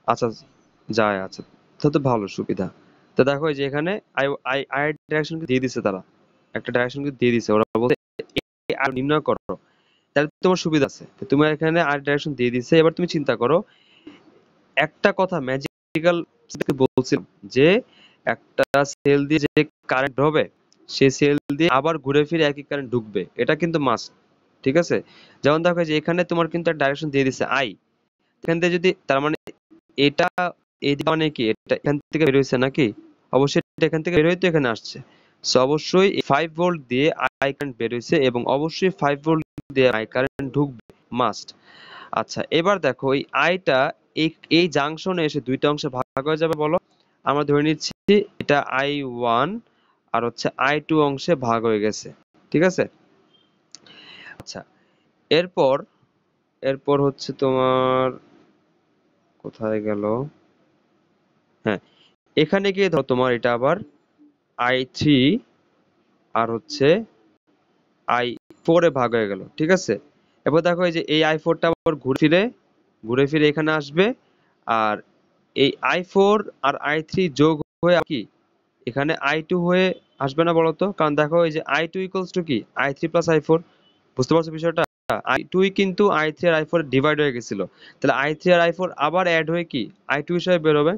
A: আচ্ছা, যায়, আচ্ছা, তো তো ভালো সুবিধা। তো দেখো এই যে এখানে আই আই আই ডাইরেকশন দিয়ে দিছে তারা, একটা ডাইরেকশন দিয়ে দিছে, ওরা বলতে আর নির্ণয় করো, তাহলে তোমার সুবিধা আছে। তো তুমি এখানে আর ডাইরেকশন দিয়ে দিছে, এবার তুমি চিন্তা করো একটা কথা ম্যাজিক্যাল বলছিলাম যে একটা সেল দিয়ে যে কারেন্ট হবে সেই সেল দিয়ে আবার ঘুরে ফিরে একই কারেন্ট ঢুকবে, এটা কিন্তু মাস্ট। ঠিক আছে, যেমন দেখো যে এখানে তোমার কিন্তু একটা ডাইরেকশন দিয়ে দিছে আই, এখান থেকে যদি তার মানে এটা এই দিকে মানে কি এটা এখান থেকে বের হয়েছে নাকি, অবশ্যই এটা এখান থেকে বের হয়ে তো এখানে আসছে। সো অবশ্যই 5 ভোল্ট দিয়ে আই কারেন্ট বের হয়েছে এবং অবশ্যই 5 ভোল্ট দিয়ে আই কারেন্ট ঢুকবে, মাস্ট। আচ্ছা, এবার দেখো এই আইটা এই এই জাংশনে এসে দুইটা অংশে ভাগ হয়ে যাবে বলো। আমরা ধরে নিচ্ছি এটা I1 আর হচ্ছে I2 অংশে ভাগ হয়ে গেছে। ঠিক আছে, আচ্ছা, এরপর এরপর হচ্ছে তোমার কোথায় গেল, হ্যাঁ, এখানে গিয়ে ধরো তোমার এটা আবার I3 আর হচ্ছে I4 এ ভাগ হয়ে গেল। ঠিক আছে, এবার দেখো এই যে এই I4টা আবার ঘুরে ফিরে এখানে আসবে, আর এই I4 আর I3 যোগ হয়ে কি এখানে I2 হয়ে আসবে না বলতো? কারণ দেখো এই যে I2 ইকুয়ালস টু কি I3 প্লাস I4, বুঝতে পারছো বিষয়টা? I2 কিন্তু I3 আর I4 ডিভাইড হয়ে গেছিল, তাহলে I3 আর I4 আবার অ্যাড হয়ে কি I2 হিসেবে বের হবে।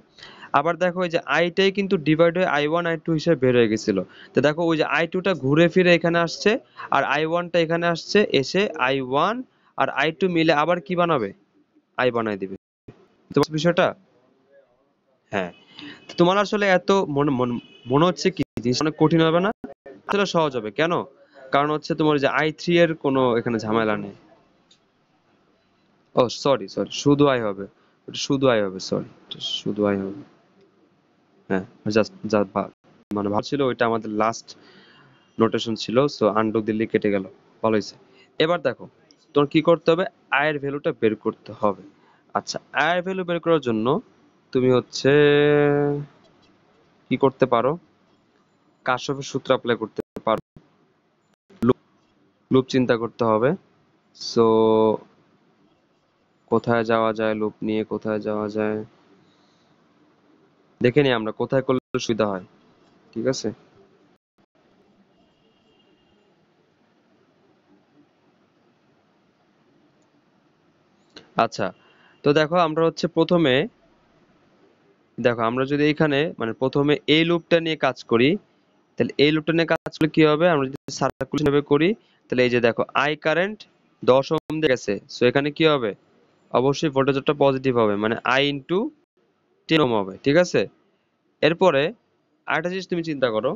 A: আবার দেখো এই যে আইটাই কিন্তু ডিভাইড হয়ে I1 I2 হিসেবে বের হয়ে গেছিল, তো দেখো ওই যে I2 টা ঘুরে ফিরে এখানে আসছে আর I1 টা এখানে আসছে, এসে I1 আর I2 মিলে আবার কি বানাবে, I বানাই দিবে। বুঝতে পারছো বিষয়টা? হ্যাঁ, তো তোমার আসলে এত মনে মনে মনে হচ্ছে কি জিনিস অনেক কঠিন হবে না? আসলে সহজ হবে, কেন? কারণ হচ্ছে তোমার যে I3 এর কোনো এখানে ঝামেলা নেই। ও সরি সরি, শুধু আই হবে, ওটা শুধু আই হবে, সরি, শুধু আই হবে। হ্যাঁ, জাস্ট যা মানে ভালো ছিল, ওইটা আমাদের লাস্ট নোটেশন ছিল, সো আন্ডু দিল্লি কেটে গেল, ভালো হয়েছে। এবার দেখো তোমার কি করতে হবে, আয়ের ভ্যালুটা বের করতে হবে। আচ্ছা, আয়ের ভ্যালু বের করার জন্য তুমি হচ্ছে কি করতে পারো, কার্শফের সূত্র অ্যাপ্লাই করতে পারো, লুপ চিন্তা করতে হবে। সো কোথায় যাওয়া যায়, লুপ নিয়ে কোথায় যাওয়া যায় দেখে নিই আমরা কোথায় করলে সুবিধা হয়। ঠিক আছে, আচ্ছা, তো দেখো আমরা হচ্ছে প্রথমে, দেখো আমরা যদি এখানে মানে প্রথমে এই লুপটা নিয়ে কাজ করি, তাহলে এই লুপটা নিয়ে কাজ করলে কি হবে, আমরা যদি সার্কুলেশন ভাবে করি, তাহলে এই যে দেখো আই কারেন্ট 10 ওহম দিয়ে গেছে, সো এখানে কি হবে, অবশ্যই ভোল্টেজটা পজিটিভ হবে, মানে আই ইন্টু 10 ওহম হবে। ঠিক আছে, এরপরে আরেকটা জিনিস তুমি চিন্তা করো,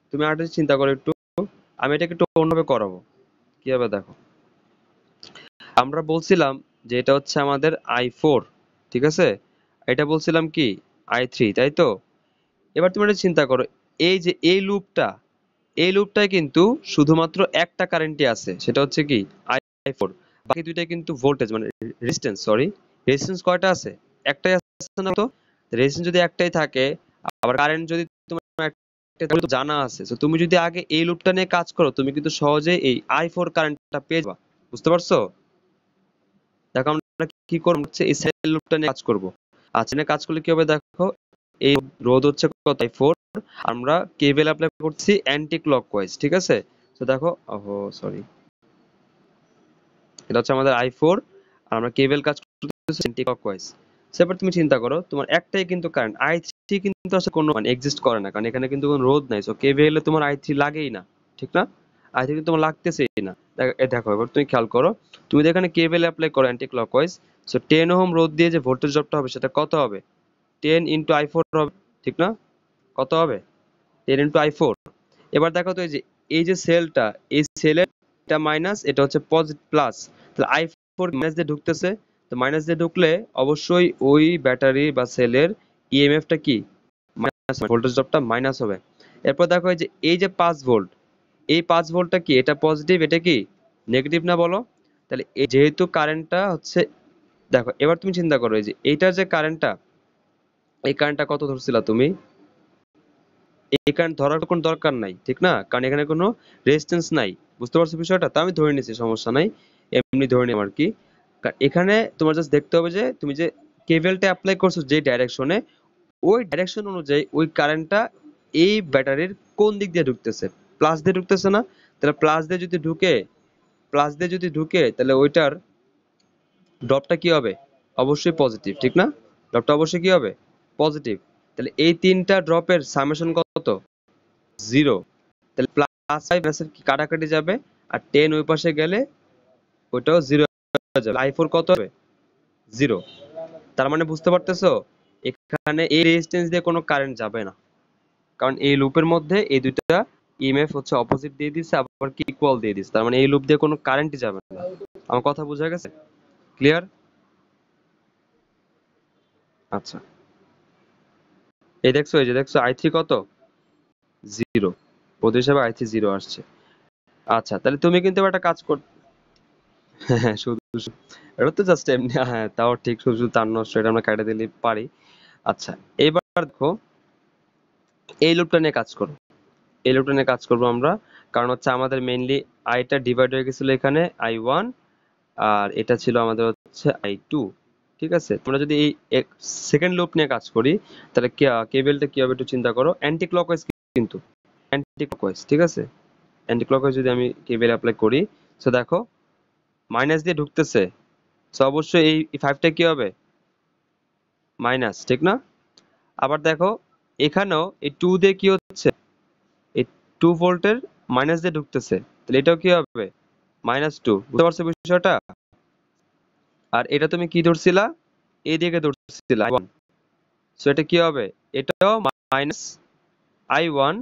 A: তুমি আরেকটা জিনিস চিন্তা করো একটু, আমি এটাকে একটু অন্যভাবে করাবো। কি হবে দেখো, আমরা বলছিলাম যে এটা হচ্ছে আমাদের I4, ঠিক আছে, এটা বলছিলাম কি I3, তাই তো? এবার তুমি একটা চিন্তা করো, এই যে এই লুপটায় কিন্তু শুধুমাত্র একটা কারেন্টই আছে, সেটা হচ্ছে কি I4, বাকি দুইটা কিন্তু ভোল্টেজ মানে রেজিস্ট্যান্স, সরি, রেজিস্ট্যান্স কয়টা আছে, একটাই আছে না তো? রেজিস্ট্যান্স যদি একটাই থাকে, আবার কারেন্ট যদি তোমার একটা তাহলে তো জানা আছে, তো তুমি যদি আগে এই লুপটা নিয়ে কাজ করো তুমি কিন্তু সহজেই এই I4 কারেন্টটা পেয়ে যাবা। বুঝতে পারছো? দেখো আমরা কি করবো হচ্ছে এই সেল লুপটা নিয়ে কাজ করব। আচ্ছা, নিয়ে কাজ করলে কি হবে দেখো, এই রোধ হচ্ছে কত I4, আমরা কেভিএল অ্যাপ্লাই করছি অ্যান্টি ক্লকওয়াইজ। ঠিক আছে, তো দেখো, ওহো সরি, এটা হচ্ছে আমাদের I4 আর আমরা কেভিএল কাজ করতেছি অ্যান্টি ক্লকওয়াইজ। সেবার তুমি চিন্তা করো তোমার একটাই কিন্তু কারেন্ট I3 কিন্তু আসলে কোনো মানে এক্সিস্ট করে না, কারণ এখানে কিন্তু কোনো রোধ নাই, সো কেভিএল এ তোমার I3 লাগেই না। ঠিক না? I3 কিন্তু তোমার লাগতেছেই না। দেখো এবার তুমি খেয়াল করো, তুমি যদি এখানে কেভিএল অ্যাপ্লাই করো অ্যান্টি ক্লকওয়াইজ, সো 10 ওহম রোধ দিয়ে যে ভোল্টেজ ড্রপটা হবে সেটা কত হবে, 10 ইন্টু I4 হবে। ঠিক না? কত হবে, 10 ইন্টু I4। এবার দেখো তো এই যে সেলটা, এই সেলের এটা মাইনাস এটা হচ্ছে পজিটিভ প্লাস, তাহলে I4 মাইনাস দিয়ে ঢুকতেছে, তো মাইনাস দিয়ে ঢুকলে অবশ্যই ওই ব্যাটারি বা সেলের ইএমএফটা কি মাইনাস, ভোল্টেজ ড্রপটা মাইনাস হবে। এরপর দেখো এই যে 5 ভোল্ট, এই 5 ভোল্টটা কি, এটা পজিটিভ, এটা কি নেগেটিভ না বলো? তাহলে যেহেতু কারেন্টটা হচ্ছে, দেখো এবার তুমি চিন্তা করো, এই যে এইটার যে কারেন্টটা, এই কারেন্টটা কত ধরছিলা তুমি? এই কারেন্ট ধরার কোনো দরকার নাই, ঠিক না? কারণ এখানে কোনো রেজিস্ট্যান্স নাই। বুঝতে পারছো বিষয়টা? তা আমি ধরে নিছি, সমস্যা নাই, এমনি ধরে নিলাম আর কি। এখানে তোমার জাস্ট দেখতে হবে যে তুমি যে কেবলটা অ্যাপ্লাই করছো যে ডাইরেকশনে, ওই ডাইরেকশন অনুযায়ী ওই কারেন্টটা এই ব্যাটারির কোন দিক দিয়ে ঢুকতেছে। প্লাস দিয়ে ঢুকতেছে না? তাহলে প্লাস দিয়ে যদি ঢুকে তাহলে ওইটার ড্রপটা কি হবে? অবশ্যই পজিটিভ, ঠিক না? ড্রপটা অবশ্যই কি হবে? পজিটিভ। তাহলে এই তিনটা ড্রপের সামেশন কত? 0। তাহলে প্লাস 5 মাইনাসের কি কাটাকাটি যাবে, আর 10 ওই পাশে গেলে ওইটাও 0 হয়ে যাবে। i4 কত হবে? 0। তার মানে বুঝতে পারতেছো, এখানে এই রেজিস্ট্যান্স দিয়ে কোনো কারেন্ট যাবে না, কারণ এই লুপের মধ্যে এই দুইটা ইএমএফ হচ্ছে অপোজিট দিয়ে দিচ্ছে, আবার কি ইকুয়াল দিয়ে দিচ্ছে। তার মানে এই লুপ দিয়ে কোনো কারেন্টই যাবে না। আমার কথা বোঝা গেছে? ক্লিয়ার? আচ্ছা, এই দেখছো, এই যে দেখছো i3 কত? 0। প্রতি হিসাবে i3 0 আসছে। আচ্ছা, তাহলে তুমি কিন্তু এবার একটা কাজ কর। হ্যাঁ, শুধু এটা তো জাস্ট এমনি, হ্যাঁ তাও ঠিক, শুধু শুধু তার নষ্ট, এটা আমরা কাটে দিলে পারি। আচ্ছা, এবার দেখো এই লুপটা নিয়ে কাজ করো। এই লুপটা নিয়ে কাজ করবো আমরা, কারণ হচ্ছে আমাদের মেইনলি আইটা ডিভাইড হয়ে গেছিল এখানে i1, আর এটা ছিল আমাদের হচ্ছে i2। ঠিক আছে, তোমরা যদি এই সেকেন্ড লুপ নিয়ে কাজ করি, তাহলে কেবেলটা কি হবে একটু চিন্তা করো। অ্যান্টি ক্লকওয়াইজ, কিন্তু অ্যান্টি ক্লকওয়াইজ, ঠিক আছে? অ্যান্টি ক্লকওয়াইজ যদি আমি কেবেল অ্যাপ্লাই করি, তো দেখো মাইনাস দিয়ে ঢুকতেছে, তো অবশ্যই এই 5টা কি হবে? মাইনাস, ঠিক না? আবার দেখো এখানেও এই 2 দিয়ে কি হচ্ছে, এই 2 ভোল্টের মাইনাস দিয়ে ঢুকতেছে, তাহলে এটাও কি হবে? -2। বুঝতে পারছো বিষয়টা? আর এটা তুমি কি ধরছিলা? এই দিকে ধরছিলা i1, সো এটা কি হবে? এটাও -i1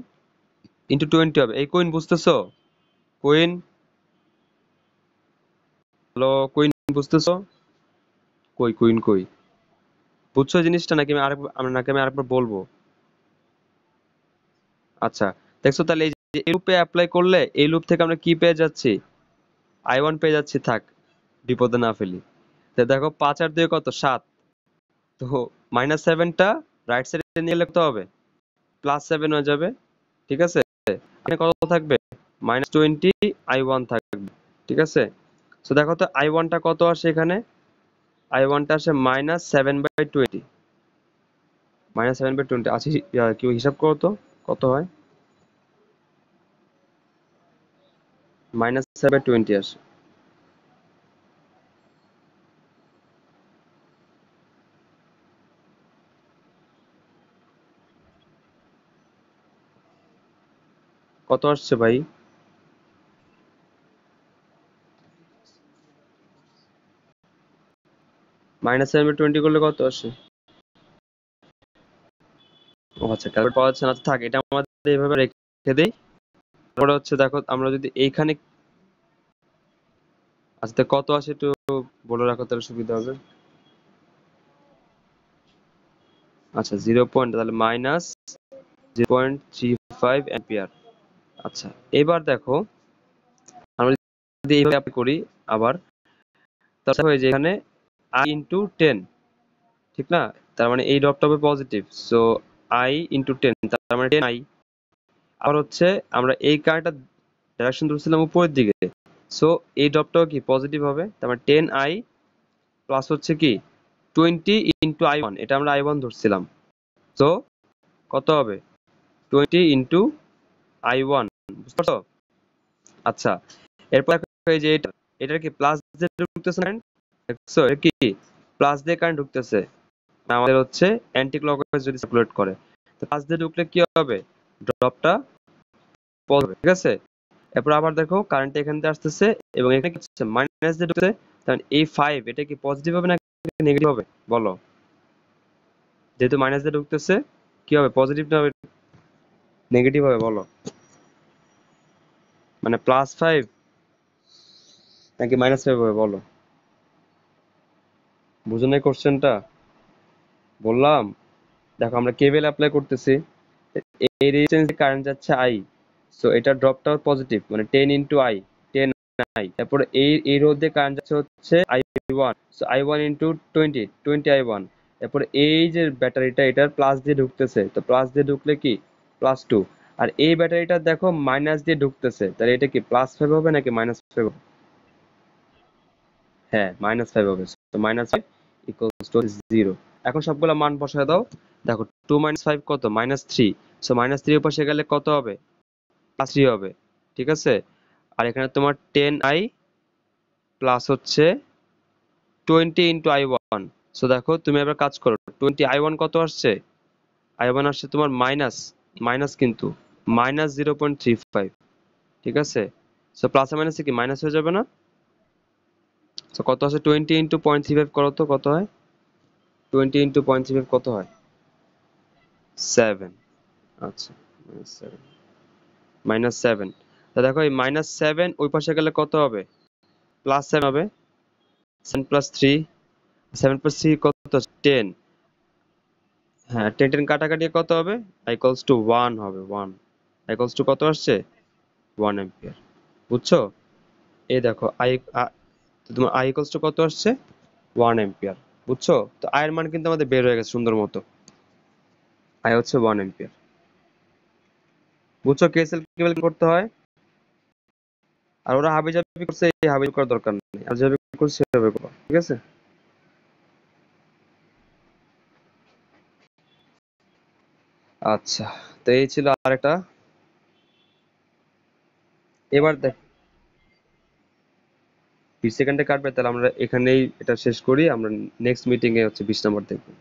A: × 20 হবে। এই কুইন বুঝতেছো? কুইন, হ্যালো কুইন, বুঝতেছো? কই কুইন কই? বুঝছো জিনিসটা, নাকি আমি আরেকবার বলবো? আচ্ছা, দেখছো তাহলে এই যে এই লুপে অ্যাপ্লাই করলে এই লুপ থেকে আমরা কি পেয়ে যাচ্ছি? i1 পেয়ে যাচ্ছি, থাক বিপদে না ফেলি। তো দেখো 5 আর 2 কত? 7। তো -7টা রাইট সাইডে নিয়ে গেলে কত হবে? +7 হয়ে যাবে, ঠিক আছে? এখানে কত থাকবে? -20 i1 থাকবে, ঠিক আছে? তো দেখো তো i1টা কত আসে এখানে? i1টা আসে -7/20। -7/20 আচ্ছা, কেউ হিসাব করো তো কত হয়? -7/20 আসে। কত আসছে ভাই? -7/20 করলে কত আসে? ও আচ্ছা, ক্যালকুলেট পাওয়া যাচ্ছে না, তো থাক, এটা আমাদের এইভাবে রেখে দেই। তারপরে হচ্ছে দেখো আমরা যদি এইখানে, আচ্ছা তো কত আসে একটু বলে রাখো তাহলে সুবিধা হবে। আচ্ছা 0 পয়েন্ট, তাহলে -0.35 অ্যাম্পিয়ার। আচ্ছা, এবার দেখো আমরা যদি এইভাবে apply করি আবার, তাহলে হয়ে যায় এখানে i × 10, ঠিক না? তার মানে এই ডটটা হবে পজিটিভ, সো i × 10, তার মানে 10i। আর হচ্ছে আমরা এই কারেন্টটা ডাইরেকশন ধরছিলাম উপরের দিকে, সো এই ডটটাও কি পজিটিভ হবে, তার মানে 10i প্লাস হচ্ছে কি 20 × i1, এটা আমরা i1 ধরছিলাম, সো কত হবে? 20 × i1। বুঝতে পারছো? আচ্ছা, এরপর এই যে এটার কি প্লাস দিয়ে ঢুকতেছে না? দেখছো এটা কি প্লাস দিয়ে কারেন্ট ঢুকতেছে, আমাদের হচ্ছে অ্যান্টি ক্লকওয়াইজ যদি সার্কুলেট করে, তো প্লাস দিয়ে ঢুকলে কি হবে? ড্রপটা পজিটিভ, ঠিক আছে? এরপর আবার দেখো কারেন্ট এখান থেকে আসতেছে এবং এখানে কি হচ্ছে? মাইনাস দিয়ে ঢুকতেছে। তাহলে এই 5 এটা কি পজিটিভ হবে নাকি নেগেটিভ হবে বলো? যেহেতু মাইনাস দিয়ে ঢুকতেছে, কি হবে? পজিটিভ না হবে নেগেটিভ হবে বলো? মানে +5 নাকি -5 হবে বলো? বুঝো নাই কোশ্চেনটা? বললাম, দেখো আমরা কেবল অ্যাপ্লাই করতেছি, এই রেজিস্ট্যান্সে কারেন্ট যাচ্ছে i, সো এটা ড্রপটাও পজিটিভ, মানে 10 ইন্টু আই, 10 আই। তারপরে এই রোধ দিয়ে কারেন্ট যাচ্ছে হচ্ছে I one, so I one into 20, 20 I one. তারপরে এই যে ব্যাটারিটা, এটার প্লাস দিয়ে ঢুকতেছে, তো প্লাস দিয়ে ঢুকলে কি +2। আর এই ব্যাটারিটা দেখো মাইনাস দিয়ে ঢুকতেছে, তাহলে এটা কি +5 হবে নাকি -5 হবে? হ্যাঁ, -5 হবে। তো -5 ইকুয়ালস টু 0। এখন সবগুলা মান বসায় দাও। দেখো 2 - 5 কত? -3। সো -3 এর পাশে গেলে কত হবে? +3 হবে। ঠিক আছে? আর এখানে তোমার 10i প্লাস হচ্ছে 20 ইন্টু আই ওয়ান। সো দেখো তুমি এবার কাজ করো, 20 আই ওয়ান কত আসছে? আই ওয়ান আসছে তোমার মাইনাস, মাইনাস কিন্তু -0.35। ঠিক আছে? সো প্লাসে মাইনাসে কি মাইনাস হয়ে যাবে না? সো কত আছে? 20 ইন্টু 0.35 করো তো কত হয়? 20 ইন্টু 0.35 কত হয়? 7। আচ্ছা, -7, -7। তা দেখো এই -7 ওই পাশে গেলে কত হবে? +7 হবে। 7 প্লাস 3, 7 প্লাস 3 কত? 10। হ্যাঁ, 10 10 কাটাকাটি কত হবে? ইকুয়ালস টু 1 হবে, 1। ইকুয়ালস টু কত আসছে? 1 এম্পিয়ার। বুঝছো? এই দেখো তো তোমার আই ইকুয়ালস টু কত আসছে? 1 এম্পিয়ার। বুঝছো? তো আই এর মান কিন্তু আমাদের বের হয়ে গেছে সুন্দর মতো। আই হচ্ছে 1 এম্পিয়ার। বুঝছো কেসিএল কিভাবে করতে হয়? আর ওরা হাবিজাবি করছে, এই হাবিজাবি করার দরকার নেই, আর যেভাবে করছে সেভাবে করো। ঠিক আছে? আচ্ছা, তো এই ছিল আরেকটা। এবার দেখ, 20 সেকেন্ডে কাটবে, তাহলে আমরা এখানেই এটা শেষ করি। আমরা নেক্সট মিটিং এ হচ্ছে 20 নাম্বার দেখবো।